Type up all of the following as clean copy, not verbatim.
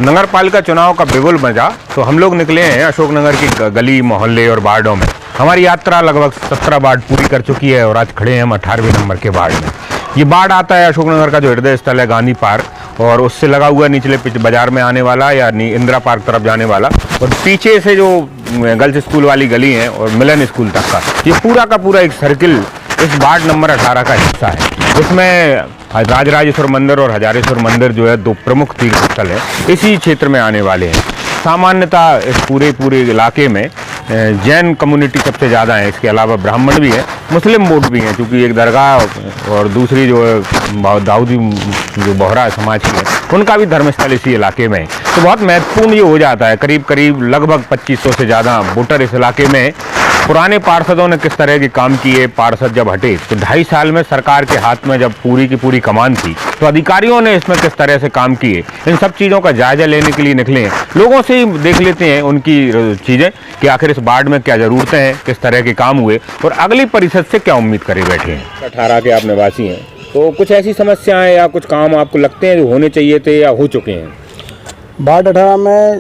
नगर पालिका चुनाव का बिगुल बजा तो हम लोग निकले हैं अशोकनगर की गली मोहल्ले और वार्डों में। हमारी यात्रा लगभग 17 वार्ड पूरी कर चुकी है और आज खड़े हैं हम 18वें नंबर के वार्ड में। ये वार्ड आता है अशोकनगर का जो हृदय स्थल है गांधी पार्क, और उससे लगा हुआ निचले बाजार में आने वाला या इंदिरा पार्क तरफ जाने वाला, और पीछे से जो गर्ल्स स्कूल वाली गली है और मिलन स्कूल तक का ये पूरा का पूरा एक सर्किल इस वार्ड नंबर 18 का हिस्सा है। इसमें राजराजेश्वर मंदिर और हजारेश्वर मंदिर जो है दो प्रमुख तीर्थ स्थल है, इसी क्षेत्र में आने वाले हैं। सामान्यतः इस पूरे इलाके में जैन कम्युनिटी सबसे ज़्यादा है, इसके अलावा ब्राह्मण भी है, मुस्लिम वोट भी हैं, क्योंकि एक दरगाह और दूसरी जो है दाऊदी जो बोहरा समाज की है उनका भी धर्मस्थल इसी इलाके में है। तो बहुत महत्वपूर्ण ये हो जाता है। करीब लगभग 2500 से ज़्यादा वोटर इस इलाके में। पुराने पार्षदों ने किस तरह के काम किए, पार्षद जब हटे तो 2.5 साल में सरकार के हाथ में जब पूरी की पूरी कमान थी तो अधिकारियों ने इसमें किस तरह से काम किए, इन सब चीज़ों का जायजा लेने के लिए निकले हैं। लोगों से ही देख लेते हैं उनकी चीज़ें कि आखिर इस वार्ड में क्या ज़रूरतें हैं, किस तरह के काम हुए और अगली परिषद से क्या उम्मीद करे बैठे हैं। 18 के आप निवासी हैं, तो कुछ ऐसी समस्याएँ या कुछ काम आपको लगते हैं जो होने चाहिए थे या हो चुके हैं? वार्ड 18 में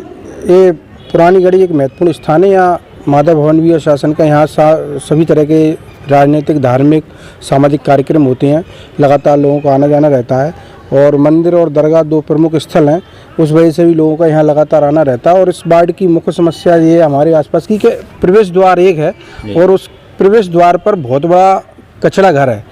ये पुरानी गढ़ी एक महत्वपूर्ण स्थान है। यहाँ माधव भवन भी है शासन का। यहाँ सभी तरह के राजनीतिक, धार्मिक, सामाजिक कार्यक्रम होते हैं। लगातार लोगों का आना जाना रहता है और मंदिर और दरगाह दो प्रमुख स्थल हैं, उस वजह से भी लोगों का यहाँ लगातार आना रहता है। और इस वार्ड की मुख्य समस्या ये है हमारे आसपास की कि प्रवेश द्वार एक है और उस प्रवेश द्वार पर बहुत बड़ा कचरा घर है।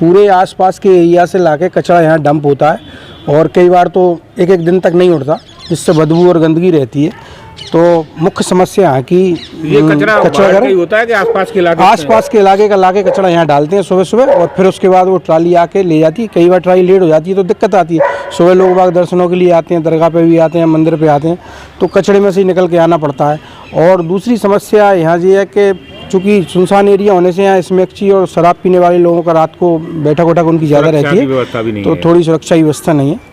पूरे आसपास के एरिया से लाके कचरा यहाँ डंप होता है और कई बार तो एक दिन तक नहीं उठता, जिससे बदबू और गंदगी रहती है। तो मुख्य समस्या है कि ये कचरा घर होता है कि आसपास के इलाके का लाके कचरा यहाँ डालते हैं सुबह और फिर उसके बाद वो ट्राली आके ले जाती है। कई बार ट्राली लेट हो जाती है तो दिक्कत आती है। सुबह लोग बाग दर्शनों के लिए आते हैं, दरगाह पे भी आते हैं, मंदिर पे आते हैं, तो कचरे में से ही निकल के आना पड़ता है। और दूसरी समस्या यहाँ ये है कि चूँकि सुनसान एरिया होने से यहाँ स्मैक्ची और शराब पीने वाले लोगों का रात को बैठक उनकी ज़्यादा रहती है, तो थोड़ी सुरक्षा की व्यवस्था नहीं है।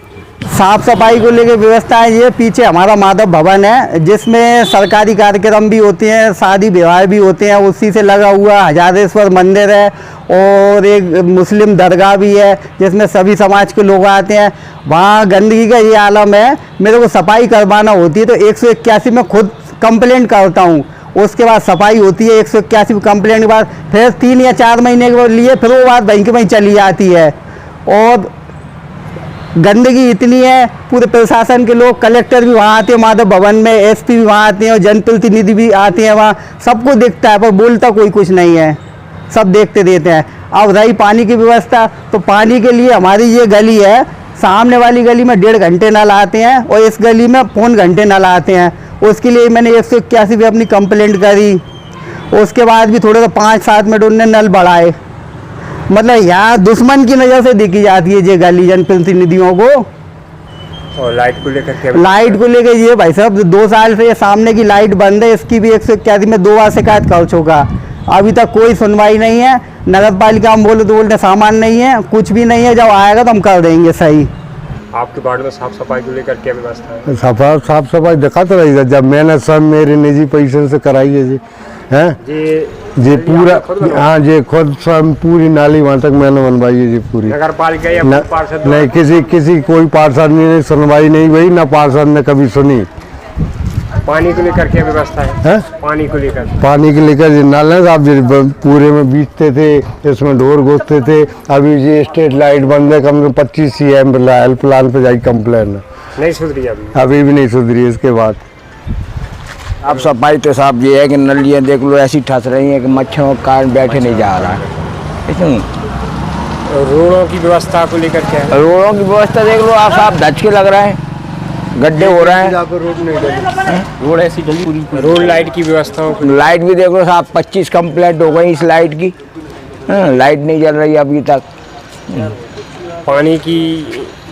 साफ सफाई को लेकर व्यवस्था है। ये पीछे हमारा माधव भवन है जिसमें सरकारी कार्यक्रम भी होते हैं, शादी विवाह भी होते हैं। उसी से लगा हुआ हजारेश्वर मंदिर है और एक मुस्लिम दरगाह भी है जिसमें सभी समाज के लोग आते हैं। वहाँ गंदगी का ये आलम है, मेरे को सफाई करवाना होती है तो 181 में खुद कंप्लेंट करता हूँ। उसके बाद सफाई होती है 181 कंप्लेंट के बाद, फिर 3 या 4 महीने के लिए फिर वो बात वहीं के वहीं चली जाती है। और गंदगी इतनी है, पूरे प्रशासन के लोग, कलेक्टर भी वहाँ आते हैं माधव भवन में, एसपी भी वहाँ आते हैं और जनप्रतिनिधि भी आते हैं वहाँ, सबको दिखता है पर बोलता कोई कुछ नहीं है, सब देखते देते हैं। अब रही पानी की व्यवस्था, तो पानी के लिए हमारी ये गली है, सामने वाली गली में 1.5 घंटे नल आते हैं और इस गली में 4 घंटे नल आते हैं। उसके लिए मैंने 181 पे अपनी कंप्लेंट करी। उसके बाद भी थोड़े 5-7 मिनट उनने नल बढ़ाए। मतलब यहाँ दुश्मन की नज़र से देखी जाती है ये गली जनप्रतिनिधियों को। और लाइट को लेकर ये भाई साहब 2 साल से ये सामने की लाइट बंद है, इसकी भी 181 में 2 बार शिकायत कर चुका, अभी तक कोई सुनवाई नहीं है। नगर पालिका हम बोलते सामान नहीं है, कुछ भी नहीं है, जब आएगा तो हम कर देंगे सही। आपके वार्ड में साफ सफाई को लेकर क्या व्यवस्था है? साफ सफाई दिखाते रहिएगा, जब मैंने सब मेरे निजी पैसे से कराई है जी, हैं जी पूरा। हाँ जी, खुद सब पूरी नाली वहाँ तक मैंने बनवाई है जी पूरी। नगर पालिका या पार्षद नहीं, किसी कोई पार्षद ने सुनवाई नहीं हुई, ना पार्षद ने कभी सुनी। पानी को लेकर क्या व्यवस्था है? पानी को लेकर जी नाले साहब जी पूरे में बीतते थे, इसमें ढोर घुसते थे। अभी जी स्ट्रीट लाइट बंद है, कम से कम 25 CM हेल्पलाइन पे जाई कंप्लेन नहीं सुधरी, अभी भी नहीं सुधरी। इसके बाद अब सफाई तो साहब ये है कि नलियाँ देख लो ऐसी ठस रही हैं कि मच्छरों के कारण बैठे नहीं जा रहा है। रोडों की व्यवस्था को लेकर क्या है? रोडों की व्यवस्था देख लो आप साहब, धचके लग रहे हैं, गड्ढे हो रहे हैं, रोड ऐसी पूरी। रोड लाइट की व्यवस्था, लाइट भी देख लो साहब, 25 कंप्लेंट हो गई इस लाइट की, लाइट नहीं जल रही अभी तक।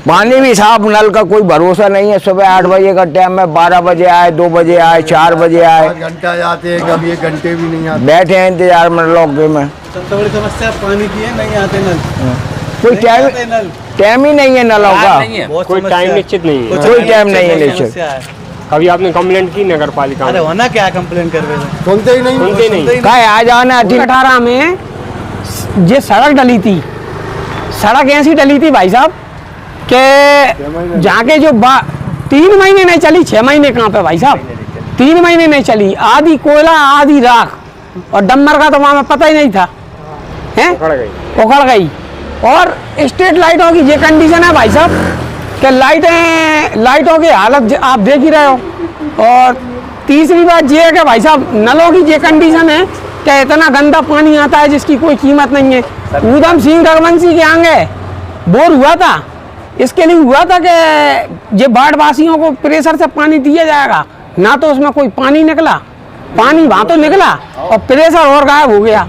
पानी भी साहब नल का कोई भरोसा नहीं है। सुबह 8 बजे का टाइम है, 12 बजे आए, 2 बजे आए, 4 बजे आए, घंटा आते हैं, कभी 1 घंटे भी नहीं आते, बैठे हैं इंतजार में लॉक में। सबसे बड़ी समस्या पानी की है, नहीं आते नल, कोई टाइम ही नहीं है नलों का, कोई टाइम निश्चित नहीं है, कोई टाइम नहीं है निश्चित। अभी आपने कंप्लेंट की नगर पालिका? अरे होना क्या कंप्लेंट कर रहे हैं, सुनते ही नहीं। कहा आ जाना। 18 में ये सड़क डली थी, सड़क ऐसी डली थी भाई साहब कि जाके जो 3 महीने नहीं चली, 6 महीने कहाँ पे भाई साहब, 3 महीने नहीं चली, आधी कोयला आधी राख, और डम्बर का तो वहाँ पता ही नहीं था, हैं उखड़ गई। और स्ट्रीट लाइटों की ये कंडीशन है भाई साहब कि लाइटों की हालत आप देख ही रहे हो। और तीसरी बात ये है कि भाई साहब नलों की ये कंडीशन है कि इतना गंदा पानी आता है जिसकी कोई कीमत नहीं है। ऊधम सिंह रघुवंशी के आगे बोर हुआ था, इसके लिए हुआ था कि ये बाढ़ वासियों को प्रेशर से पानी दिया जाएगा, ना तो उसमें कोई पानी निकला, पानी वहाँ तो निकला और प्रेशर और गायब हो गया,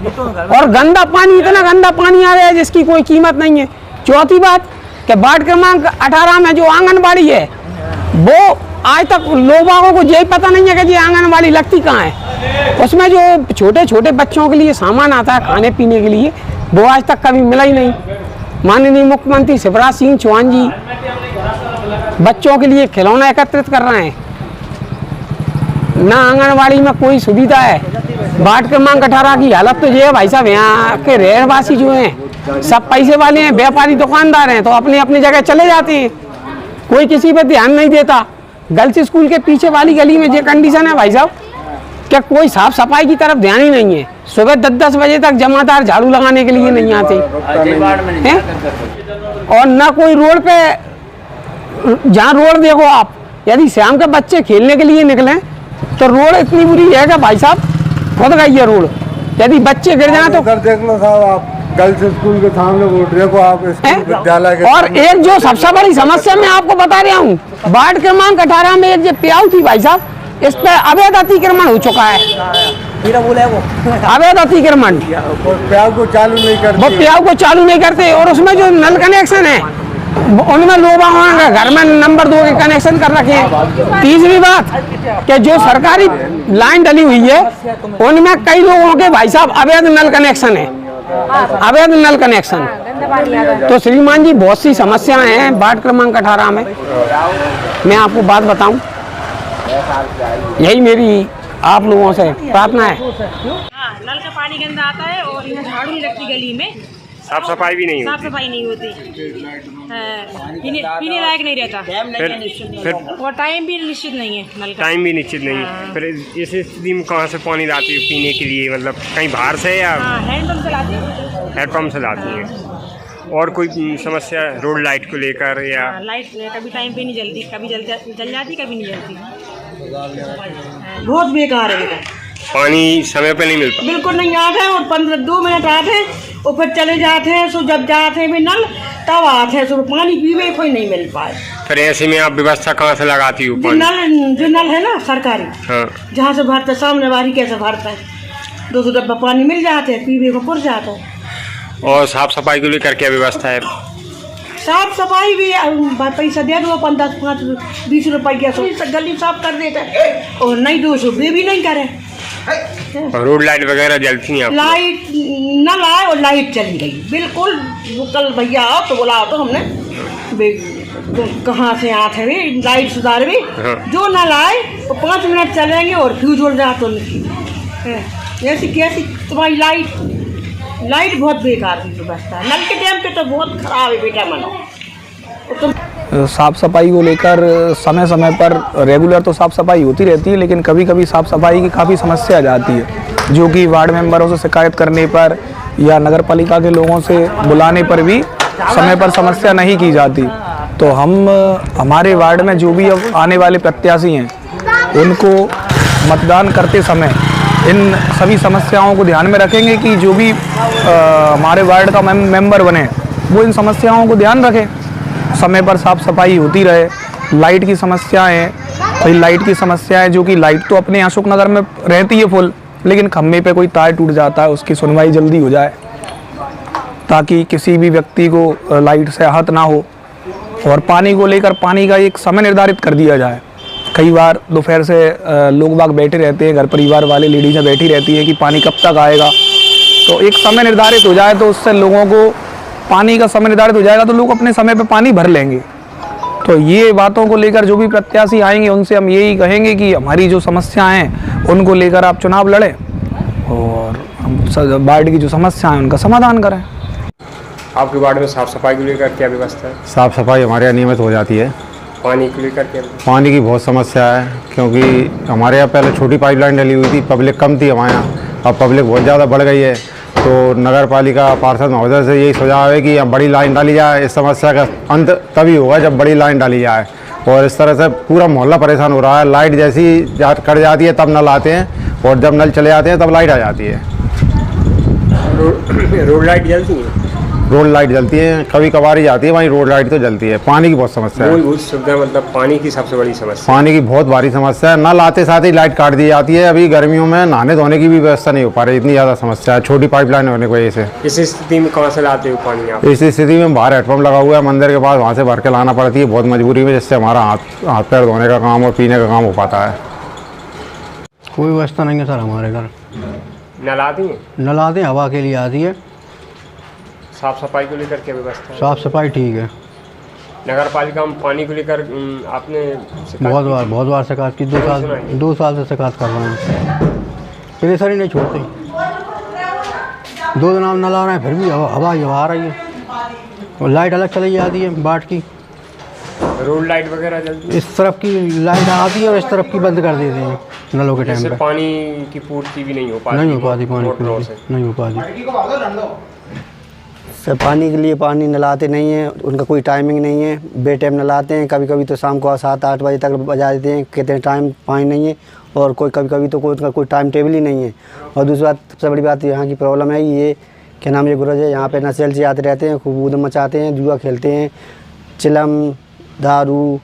और गंदा पानी, इतना गंदा पानी आ गया है जिसकी कोई कीमत नहीं है। चौथी बात कि वार्ड क्रमांक 18 में जो आंगनबाड़ी है वो आज तक लोगों को यही पता नहीं है कि ये आंगनबाड़ी लगती कहाँ है। उसमें जो छोटे छोटे बच्चों के लिए सामान आता है खाने पीने के लिए, वो आज तक कभी मिला ही नहीं। माननीय मुख्यमंत्री शिवराज सिंह चौहान जी बच्चों के लिए खिलौना एकत्रित कर रहे हैं, ना आंगनबाड़ी में कोई सुविधा है। वार्ड क्रमांक 18 की हालत तो ये है भाई साहब, यहाँ के रहवासी जो हैं सब पैसे वाले हैं, व्यापारी दुकानदार हैं, तो अपनी अपनी जगह चले जाते हैं, कोई किसी पे ध्यान नहीं देता। गर्ल्स स्कूल के पीछे वाली गली में ये कंडीशन है भाई साहब क्या कोई साफ सफाई की तरफ ध्यान ही नहीं है। सुबह 10-10 बजे तक जमादार झाड़ू लगाने के लिए नहीं आते हैं, और ना कोई रोड पे, जहाँ रोड देखो आप, यदि शाम के बच्चे खेलने के लिए निकले तो रोड इतनी बुरी है कि भाई साहब खुद गई है रोड, यदि बच्चे गिर जाए तो देख लो साहब, आप गर्ल्स स्कूल के सामने देखो, आप विद्यालय के। और एक जो सबसे बड़ी समस्या मैं आपको बता रहा हूँ, वार्ड क्रमांक 18 में एक जो प्याऊ थी भाई साहब, इस पे अवैध अतिक्रमण हो चुका है, अवैध अतिक्रमण, प्याऊ को चालू नहीं करते, वो प्याऊ को चालू नहीं करते, और उसमें जो नल कनेक्शन है उनमें लोग घर में नंबर 2 के कनेक्शन कर रखे हैं। तीसरी बात कि जो सरकारी लाइन डली हुई है उनमें कई लोगों के भाई साहब अवैध नल कनेक्शन है, अवैध नल कनेक्शन। तो श्रीमान जी बहुत सी समस्याएं हैं वार्ड क्रमांक 18 में। मैं आपको बात बताऊं, यही मेरी आप लोगों से प्रार्थना है। हाँ, नल का पानी गंदा आता है और यहाँ झाड़ू नहीं लगती गली में, साफ सफाई भी नहीं साफ सफाई नहीं होती, पीने लायक नहीं रहता, फिर और टाइम भी निश्चित नहीं है, नल का टाइम भी निश्चित नहीं है। फिर इस स्थिति में कहाँ से पानी लाती है पीने के लिए, मतलब कहीं बाहर से या हैंडपम्प से लाती है, हैंडपम्प से लाती है। और कोई समस्या रोड लाइट को लेकर या लाइट कभी टाइम पे नहीं जलती, कभी जल जाती कभी नहीं जलती, बहुत बेकार है बेटा। पानी समय पे नहीं मिलता, बिल्कुल नहीं आते हैं, और 15-2 मिनट आते हैं और फिर चले जाते हैं। सो जब जाते हैं नल तब आते हैं, सो पानी पीवे कोई नहीं मिल पाए। फिर ऐसे में आप व्यवस्था कहाँ से लगाती हो? जो नल है ना सरकारी, हाँ, जहाँ से भरता सामने वाली कैसे भरता है, 200 डब्बा पानी मिल जाते हैं, पीवे को पुर जाता है। और साफ सफाई को लेकर क्या व्यवस्था है? साफ सफाई भी पैसा दे दो, 15-20 रुपये गली साफ कर देता है, और नहीं 200 वे भी नहीं करे। और रोड लाइट वगैरह जलती हैं? लाइट नल आए और लाइट चली गई बिल्कुल। वो कल भैया आओ तो बोला तो हमने तो कहाँ से आते वे लाइट सुधार भी, जो नल आए तो 5 मिनट चलेंगे और फ्यूज उड़ जाए तो ऐसी कैसी तुम्हारी लाइट बहुत बेकार की व्यवस्था है। नल के टाइम पे तो बहुत खराब है बेटा मनो। साफ़ सफाई को लेकर समय समय पर रेगुलर तो साफ़ सफाई होती रहती है, लेकिन कभी कभी साफ़ सफाई की काफ़ी समस्या आ जाती है, जो कि वार्ड मेंबरों से शिकायत करने पर या नगर पालिका के लोगों से बुलाने पर भी समय पर समस्या नहीं की जाती। तो हम हमारे वार्ड में जो भी अब आने वाले प्रत्याशी हैं उनको मतदान करते समय इन सभी समस्याओं को ध्यान में रखेंगे कि जो भी हमारे वार्ड का मेंबर बने वो इन समस्याओं को ध्यान रखें, समय पर साफ़ सफाई होती रहे। लाइट की समस्याएं हैं, भाई लाइट की समस्या है, जो कि लाइट तो अपने अशोक नगर में रहती है फुल, लेकिन खम्भे पे कोई तार टूट जाता है उसकी सुनवाई जल्दी हो जाए ताकि किसी भी व्यक्ति को लाइट से आहत ना हो। और पानी को लेकर पानी का एक समय निर्धारित कर दिया जाए। कई बार दोपहर से लोग बाग बैठे रहते हैं, घर परिवार वाले लेडीज़ें बैठी रहती हैं कि पानी कब तक आएगा, तो एक समय निर्धारित हो जाए तो उससे लोगों को पानी का समय निर्धारित हो जाएगा तो लोग अपने समय पे पानी भर लेंगे। तो ये बातों को लेकर जो भी प्रत्याशी आएंगे उनसे हम यही कहेंगे कि हमारी जो समस्याएं हैं उनको लेकर आप चुनाव लड़ें और वार्ड की जो समस्या है उनका समाधान करें। आपके वार्ड में साफ सफाई को लेकर क्या व्यवस्था है? साफ़ सफाई हमारे यहाँ नियमित हो जाती है। पानी को लेकर क्या? पानी की बहुत समस्या है, क्योंकि हमारे यहाँ पहले छोटी पाइपलाइन डली हुई थी, पब्लिक कम थी हमारे यहाँ, अब पब्लिक बहुत ज़्यादा बढ़ गई है। तो नगर पालिका पार्षद महोदय से यही सुझाव है कि अब बड़ी लाइन डाली जाए। इस समस्या का अंत तभी होगा जब बड़ी लाइन डाली जाए। और इस तरह से पूरा मोहल्ला परेशान हो रहा है। लाइट जैसी कट जाती है तब नल आते हैं, और जब नल चले जाते हैं तब लाइट आ जाती है। रोड लाइट जलती है? रोड लाइट जलती है, कभी कभार ही जाती है, वहीं रोड लाइट तो जलती है। पानी की बहुत समस्या है। मूलभूत सुविधा मतलब पानी की सबसे बड़ी समस्या। पानी की बहुत भारी समस्या है। नल आते साथ ही लाइट काट दी जाती है। अभी गर्मियों में नहाने धोने की भी व्यवस्था नहीं हो पा रही, इतनी ज़्यादा समस्या है छोटी पाइपलाइन होने की वजह से। इस स्थिति में कहाँ से लाते हो पानी आप? इस स्थिति में बाहर हेडपम्प लगा हुआ है मंदिर के पास, वहाँ से भर के लाना पड़ती है बहुत मजबूरी में, जिससे हमारा हाथ पैर धोने का काम और पीने का काम हो पाता है। कोई व्यवस्था नहीं है सर हमारे घर। नल आती है? नल आते हैं, हवा के लिए आती है। साफ सफाई को लेकर क्या व्यवस्था है? साफ सफाई ठीक है। नगर पालिका में पानी को लेकर आपने बहुत बार शिकायत की। 2 साल से शिकायत कर रहे हैं, प्रेशर ही नहीं छोड़ते। 2 दिन नल आ रहे हैं फिर भी हवा आ रही है, और लाइट अलग चली जाती है बाट की। रोड लाइट वगैरह जलती है? इस तरफ की लाइट आती है और इस तरफ की बंद कर देते हैं नलों के टाइम पे। पानी की पूर्ति भी नहीं हो पाती? नहीं हो पाती पानी की पूर्ति, नहीं हो पाती। सर पानी के लिए पानी नलाते नहीं हैं, उनका कोई टाइमिंग नहीं है। बे टाइम नलाते हैं, कभी कभी तो शाम को 7-8 बजे तक बजा देते हैं, कहते हैं टाइम पानी नहीं है। और कभी कभी तो उनका कोई टाइम टेबल ही नहीं है। और दूसरी बात, सबसे बड़ी बात यहाँ की प्रॉब्लम है ये, क्या नाम, ये गुरज है, यहाँ पे नशेल से आते रहते हैं, खूब ऊधम मचाते हैं, जुआ खेलते हैं, चिलम, दारू,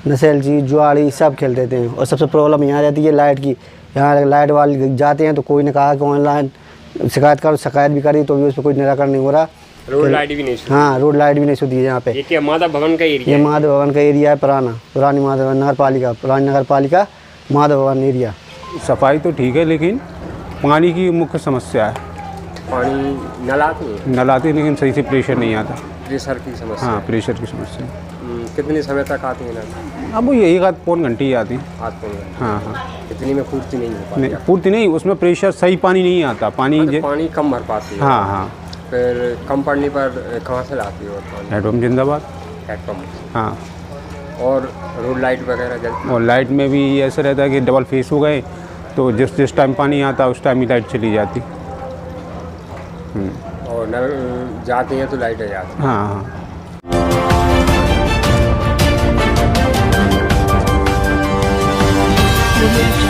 नशेलची, जुआड़ी सब खेल देते हैं। और सबसे प्रॉब्लम यहाँ रहती है लाइट की। यहाँ लाइट वाले जाते हैं तो कोई ने कहा कि ऑनलाइन शिकायत भी करी तो भी उस पर कोई निराकरण नहीं हो रहा। रोड लाइट भी नहीं? हाँ, रोड लाइट भी नहीं सुधी है यहाँ पे। ये क्या माधव भवन का एरिया? ये माधव भवन का एरिया है, पुरानी माधव नगर पालिका माधव भवन एरिया। सफाई तो ठीक है, लेकिन पानी की मुख्य समस्या है। पानी नल आती है? नल आती है लेकिन सही से प्रेशर नहीं आता। प्रेशर की समस्या? हाँ, प्रेशर की समस्या। कितने समय तक आती है नल? अब वो यही 1-पौन घंटे ही आती है। आध पौन घंटे? हाँ हाँ। इतनी में पूर्ति नहीं हो पाती? नहीं, पूर्ति नहीं, उसमें प्रेशर सही पानी नहीं आता। पानी कम भर पाती है? हाँ हाँ। फिर कम पड़ने पर कहाँ से लाती हो पानी? हेडपम्प जिंदाबाद। हेडपम्प? हाँ। और रोड लाइट वगैरह जलती? और लाइट में भी ऐसा रहता है कि डबल फेस हो गए तो जिस टाइम पानी आता उस टाइम ही लाइट चली जाती। और नल जाती हैं तो लाइट आ जाती? हाँ हाँ। Thank you.